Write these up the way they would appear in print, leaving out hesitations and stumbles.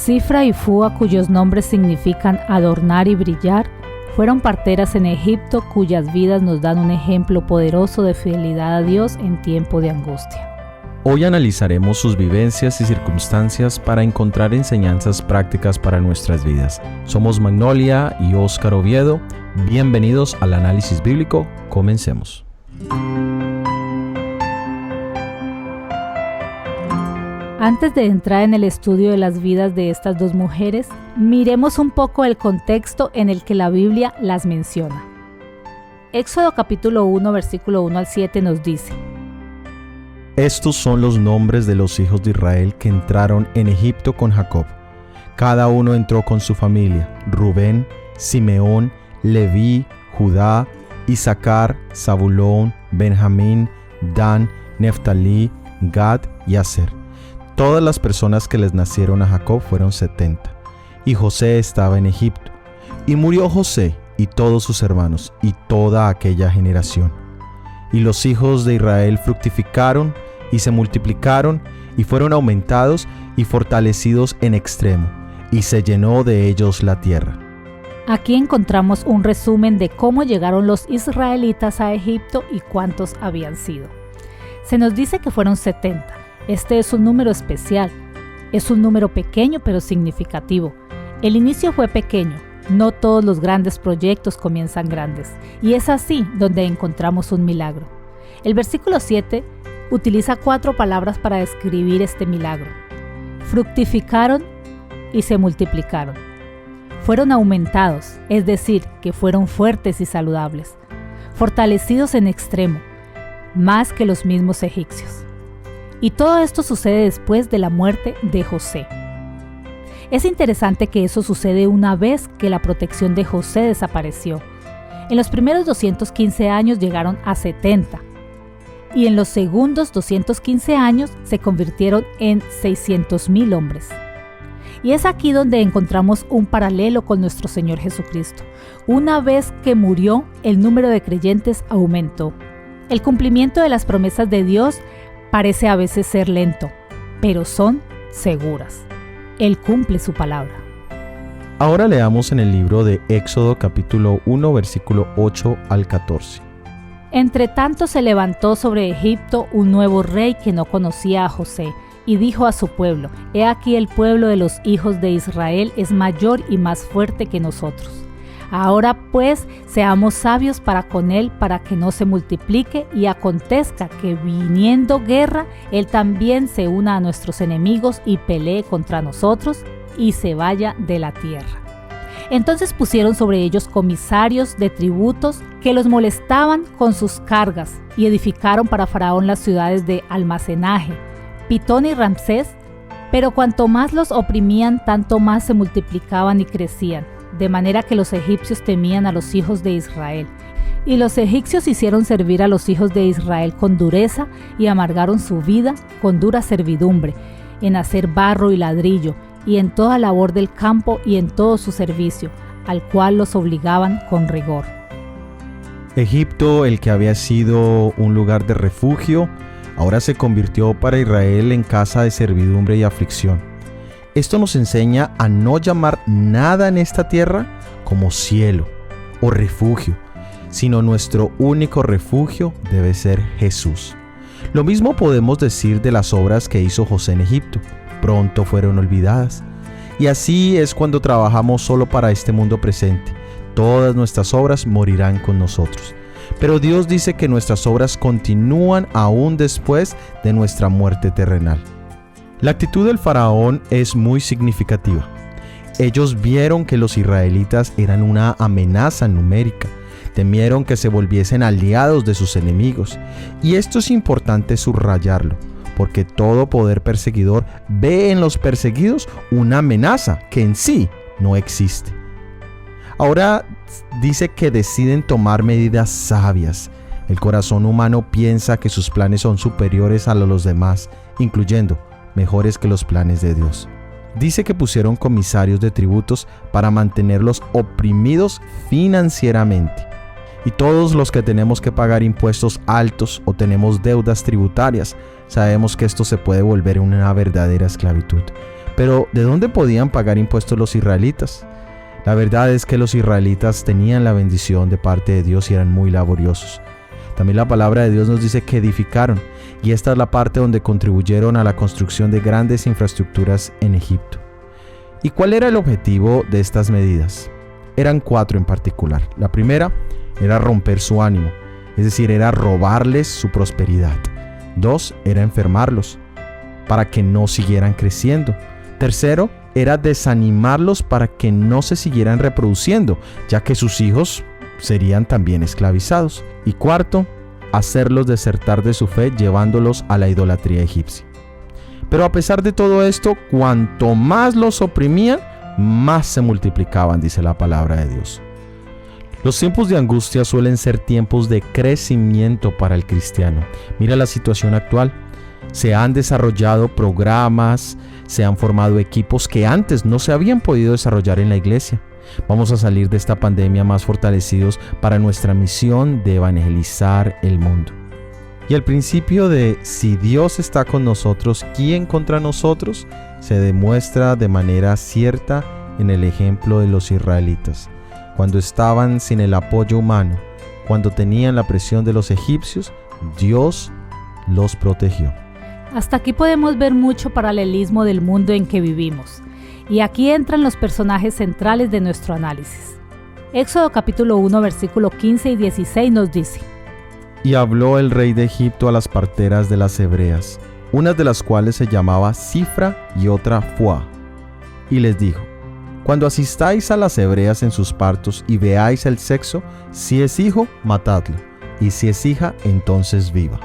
Cifra y Fúa, cuyos nombres significan adornar y brillar, fueron parteras en Egipto cuyas vidas nos dan un ejemplo poderoso de fidelidad a Dios en tiempo de angustia. Hoy analizaremos sus vivencias y circunstancias para encontrar enseñanzas prácticas para nuestras vidas. Somos Magnolia y Óscar Oviedo. Bienvenidos al análisis bíblico. Comencemos. Antes de entrar en el estudio de las vidas de estas dos mujeres, miremos un poco el contexto en el que la Biblia las menciona. Éxodo capítulo 1, versículo 1 al 7 nos dice: Estos son los nombres de los hijos de Israel que entraron en Egipto con Jacob. Cada uno entró con su familia: Rubén, Simeón, Leví, Judá, Isaacar, Zabulón, Benjamín, Dan, Neftalí, Gad y Aser. Todas las personas que les nacieron a Jacob fueron 70, y José estaba en Egipto. Y murió José y todos sus hermanos y toda aquella generación. Y los hijos de Israel fructificaron y se multiplicaron y fueron aumentados y fortalecidos en extremo, y se llenó de ellos la tierra. Aquí encontramos un resumen de cómo llegaron los israelitas a Egipto y cuántos habían sido. Se nos dice que fueron 70. Este es un número especial. Es un número pequeño pero significativo. El inicio fue pequeño. No todos los grandes proyectos comienzan grandes. Y es así donde encontramos un milagro. El versículo 7 utiliza 4 palabras para describir este milagro. Fructificaron y se multiplicaron. Fueron aumentados, es decir, que fueron fuertes y saludables. Fortalecidos en extremo, más que los mismos egipcios. Y todo esto sucede después de la muerte de José. Es interesante que eso sucede una vez que la protección de José desapareció. En los primeros 215 años llegaron a 70. Y en los segundos 215 años se convirtieron en 600,000 hombres. Y es aquí donde encontramos un paralelo con nuestro Señor Jesucristo. Una vez que murió, el número de creyentes aumentó. El cumplimiento de las promesas de Dios parece a veces ser lento, pero son seguras. Él cumple su palabra. Ahora leamos en el libro de Éxodo capítulo 1, versículo 8 al 14. Entre tanto se levantó sobre Egipto un nuevo rey que no conocía a José, y dijo a su pueblo: He aquí el pueblo de los hijos de Israel es mayor y más fuerte que nosotros. Ahora pues seamos sabios para con él, para que no se multiplique, y acontezca que viniendo guerra, él también se una a nuestros enemigos y pelee contra nosotros y se vaya de la tierra. Entonces pusieron sobre ellos comisarios de tributos que los molestaban con sus cargas, y edificaron para Faraón las ciudades de almacenaje, Pitón y Ramsés, pero cuanto más los oprimían, tanto más se multiplicaban y crecían, de manera que los egipcios temían a los hijos de Israel. Y los egipcios hicieron servir a los hijos de Israel con dureza y amargaron su vida con dura servidumbre, en hacer barro y ladrillo, y en toda labor del campo y en todo su servicio, al cual los obligaban con rigor. Egipto, el que había sido un lugar de refugio, ahora se convirtió para Israel en casa de servidumbre y aflicción. Esto nos enseña a no llamar nada en esta tierra como cielo o refugio, sino nuestro único refugio debe ser Jesús. Lo mismo podemos decir de las obras que hizo José en Egipto. Pronto fueron olvidadas. Y así es cuando trabajamos solo para este mundo presente. Todas nuestras obras morirán con nosotros. Pero Dios dice que nuestras obras continúan aún después de nuestra muerte terrenal. La actitud del faraón es muy significativa. Ellos vieron que los israelitas eran una amenaza numérica, temieron que se volviesen aliados de sus enemigos, y esto es importante subrayarlo, porque todo poder perseguidor ve en los perseguidos una amenaza que en sí no existe. Ahora dice que deciden tomar medidas sabias. El corazón humano piensa que sus planes son superiores a los demás, incluyendo mejores que los planes de Dios. Dice que pusieron comisarios de tributos para mantenerlos oprimidos financieramente. Y todos los que tenemos que pagar impuestos altos o tenemos deudas tributarias, sabemos que esto se puede volver una verdadera esclavitud. Pero ¿de dónde podían pagar impuestos los israelitas? La verdad es que los israelitas tenían la bendición de parte de Dios y eran muy laboriosos. También la palabra de Dios nos dice que edificaron, y esta es la parte donde contribuyeron a la construcción de grandes infraestructuras en Egipto. ¿Y cuál era el objetivo de estas medidas? Eran 4 en particular. La primera era romper su ánimo, es decir, era robarles su prosperidad. 2, era enfermarlos, para que no siguieran creciendo. Tercero, era desanimarlos para que no se siguieran reproduciendo, ya que sus hijos serían también esclavizados. Y cuarto, hacerlos desertar de su fe llevándolos a la idolatría egipcia. Pero a pesar de todo esto, cuanto más los oprimían, más se multiplicaban, dice la palabra de Dios. Los tiempos de angustia suelen ser tiempos de crecimiento para el cristiano. Mira la situación actual. Se han desarrollado programas, se han formado equipos que antes no se habían podido desarrollar en la iglesia. Vamos a salir de esta pandemia más fortalecidos para nuestra misión de evangelizar el mundo. Y el principio de si Dios está con nosotros, ¿quién contra nosotros? Se demuestra de manera cierta en el ejemplo de los israelitas. Cuando estaban sin el apoyo humano, cuando tenían la presión de los egipcios, Dios los protegió. Hasta aquí podemos ver mucho paralelismo del mundo en que vivimos. Y aquí entran los personajes centrales de nuestro análisis. Éxodo capítulo 1, versículo 15 y 16 nos dice: Y habló el rey de Egipto a las parteras de las hebreas, una de las cuales se llamaba Cifra y otra Fuá, y les dijo: Cuando asistáis a las hebreas en sus partos y veáis el sexo, si es hijo, matadlo, y si es hija, entonces viva.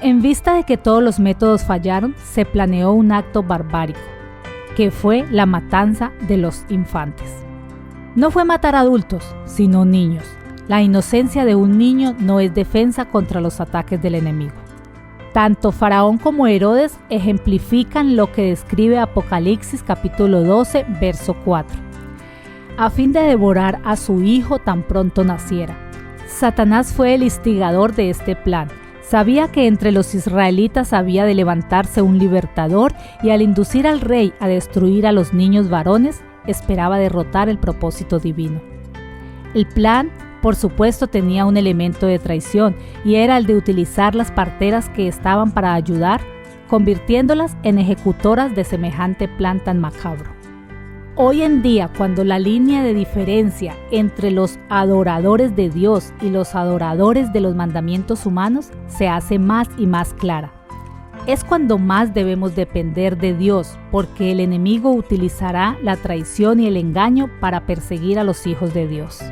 En vista de que todos los métodos fallaron, se planeó un acto barbárico, que fue la matanza de los infantes. No fue matar adultos, sino niños. La inocencia de un niño no es defensa contra los ataques del enemigo. Tanto Faraón como Herodes ejemplifican lo que describe Apocalipsis capítulo 12, verso 4, a fin de devorar a su hijo tan pronto naciera. Satanás fue el instigador de este plan. Sabía que entre los israelitas había de levantarse un libertador y al inducir al rey a destruir a los niños varones, esperaba derrotar el propósito divino. El plan, por supuesto, tenía un elemento de traición y era el de utilizar las parteras que estaban para ayudar, convirtiéndolas en ejecutoras de semejante plan tan macabro. Hoy en día, cuando la línea de diferencia entre los adoradores de Dios y los adoradores de los mandamientos humanos se hace más y más clara, es cuando más debemos depender de Dios, porque el enemigo utilizará la traición y el engaño para perseguir a los hijos de Dios.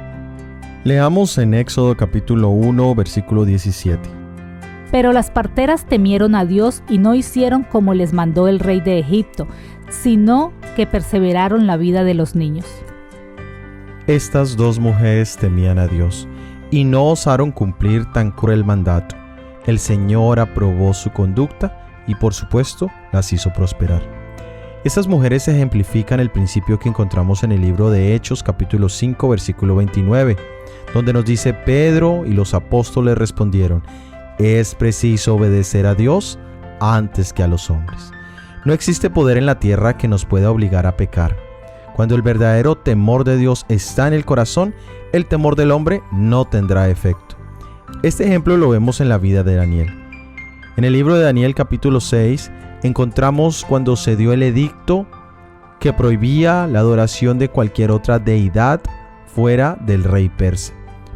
Leamos en Éxodo capítulo 1, versículo 17. Pero las parteras temieron a Dios y no hicieron como les mandó el rey de Egipto, sino que perseveraron la vida de los niños. Estas 2 mujeres temían a Dios y no osaron cumplir tan cruel mandato. El Señor aprobó su conducta y por supuesto las hizo prosperar. Estas mujeres ejemplifican el principio que encontramos en el libro de Hechos capítulo 5 versículo 29, donde nos dice: Pedro y los apóstoles respondieron: es preciso obedecer a Dios antes que a los hombres. No existe poder en la tierra que nos pueda obligar a pecar. Cuando el verdadero temor de Dios está en el corazón, el temor del hombre no tendrá efecto. Este ejemplo lo vemos en la vida de Daniel. En el libro de Daniel capítulo 6 encontramos cuando se dio el edicto que prohibía la adoración de cualquier otra deidad fuera del rey persa.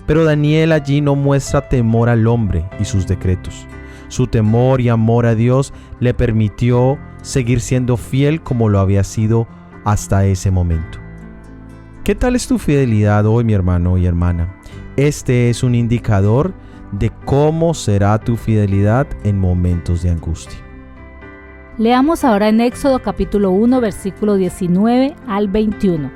Pero Daniel allí no muestra temor al hombre y sus decretos. Su temor y amor a Dios le permitió seguir siendo fiel como lo había sido hasta ese momento. ¿Qué tal es tu fidelidad hoy, mi hermano y hermana? Este es un indicador de cómo será tu fidelidad en momentos de angustia. Leamos ahora en Éxodo capítulo 1, versículo 19 al 21.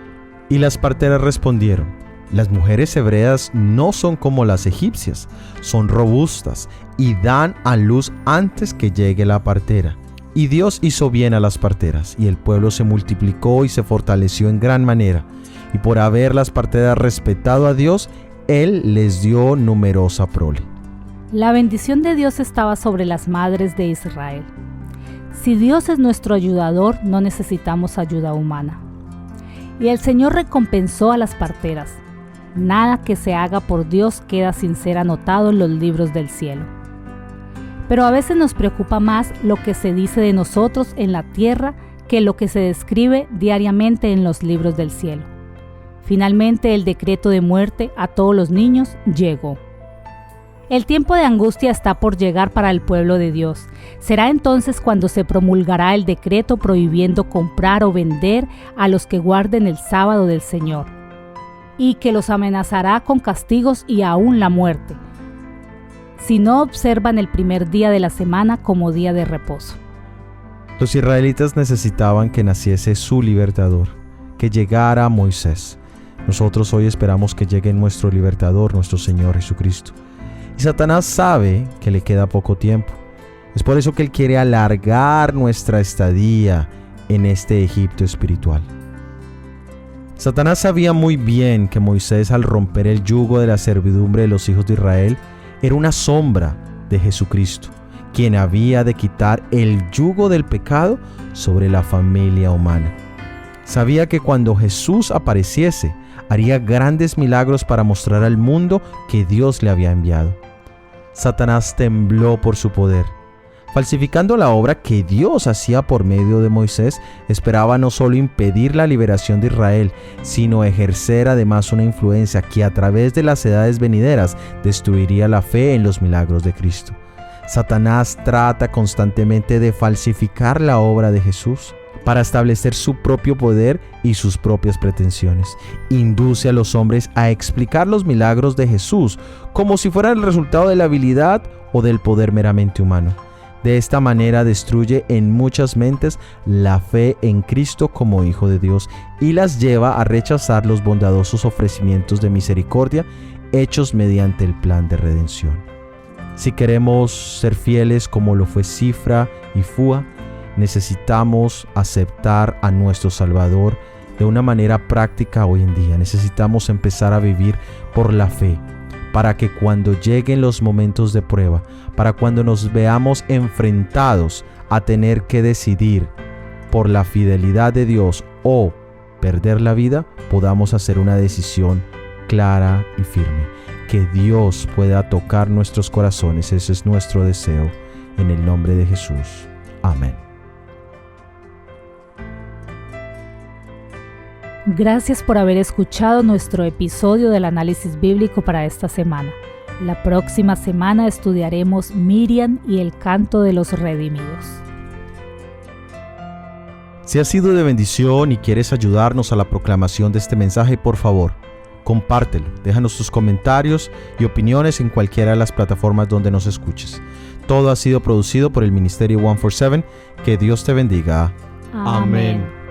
Y las parteras respondieron: las mujeres hebreas no son como las egipcias, son robustas y dan a luz antes que llegue la partera. Y Dios hizo bien a las parteras, y el pueblo se multiplicó y se fortaleció en gran manera. Y por haber las parteras respetado a Dios, Él les dio numerosa prole. La bendición de Dios estaba sobre las madres de Israel. Si Dios es nuestro ayudador, no necesitamos ayuda humana. Y el Señor recompensó a las parteras. Nada que se haga por Dios queda sin ser anotado en los libros del cielo. Pero a veces nos preocupa más lo que se dice de nosotros en la tierra que lo que se describe diariamente en los libros del cielo. Finalmente, el decreto de muerte a todos los niños llegó. El tiempo de angustia está por llegar para el pueblo de Dios. Será entonces cuando se promulgará el decreto prohibiendo comprar o vender a los que guarden el sábado del Señor, y que los amenazará con castigos y aún la muerte, si no observan el primer día de la semana como día de reposo. Los israelitas necesitaban que naciese su libertador, que llegara Moisés. Nosotros hoy esperamos que llegue nuestro libertador, nuestro Señor Jesucristo. Y Satanás sabe que le queda poco tiempo. Es por eso que él quiere alargar nuestra estadía en este Egipto espiritual. Satanás sabía muy bien que Moisés, al romper el yugo de la servidumbre de los hijos de Israel, era una sombra de Jesucristo, quien había de quitar el yugo del pecado sobre la familia humana. Sabía que cuando Jesús apareciese, haría grandes milagros para mostrar al mundo que Dios le había enviado. Satanás tembló por su poder. Falsificando la obra que Dios hacía por medio de Moisés, esperaba no solo impedir la liberación de Israel, sino ejercer además una influencia que a través de las edades venideras destruiría la fe en los milagros de Cristo. Satanás trata constantemente de falsificar la obra de Jesús para establecer su propio poder y sus propias pretensiones. Induce a los hombres a explicar los milagros de Jesús como si fueran el resultado de la habilidad o del poder meramente humano. De esta manera destruye en muchas mentes la fe en Cristo como Hijo de Dios y las lleva a rechazar los bondadosos ofrecimientos de misericordia hechos mediante el plan de redención. Si queremos ser fieles como lo fue Cifra y Fua, necesitamos aceptar a nuestro Salvador de una manera práctica hoy en día. Necesitamos empezar a vivir por la fe, para que cuando lleguen los momentos de prueba, para cuando nos veamos enfrentados a tener que decidir por la fidelidad de Dios o perder la vida, podamos hacer una decisión clara y firme. Que Dios pueda tocar nuestros corazones, ese es nuestro deseo, en el nombre de Jesús. Amén. Gracias por haber escuchado nuestro episodio del análisis bíblico para esta semana. La próxima semana estudiaremos Miriam y el canto de los redimidos. Si has sido de bendición y quieres ayudarnos a la proclamación de este mensaje, por favor, compártelo. Déjanos tus comentarios y opiniones en cualquiera de las plataformas donde nos escuches. Todo ha sido producido por el Ministerio 147. Que Dios te bendiga. Amén.